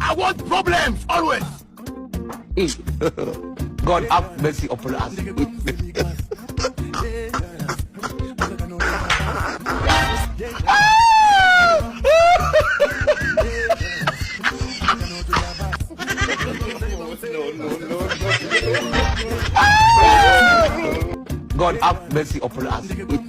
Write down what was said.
I want problems always. God have mercy upon us. God have mercy upon us.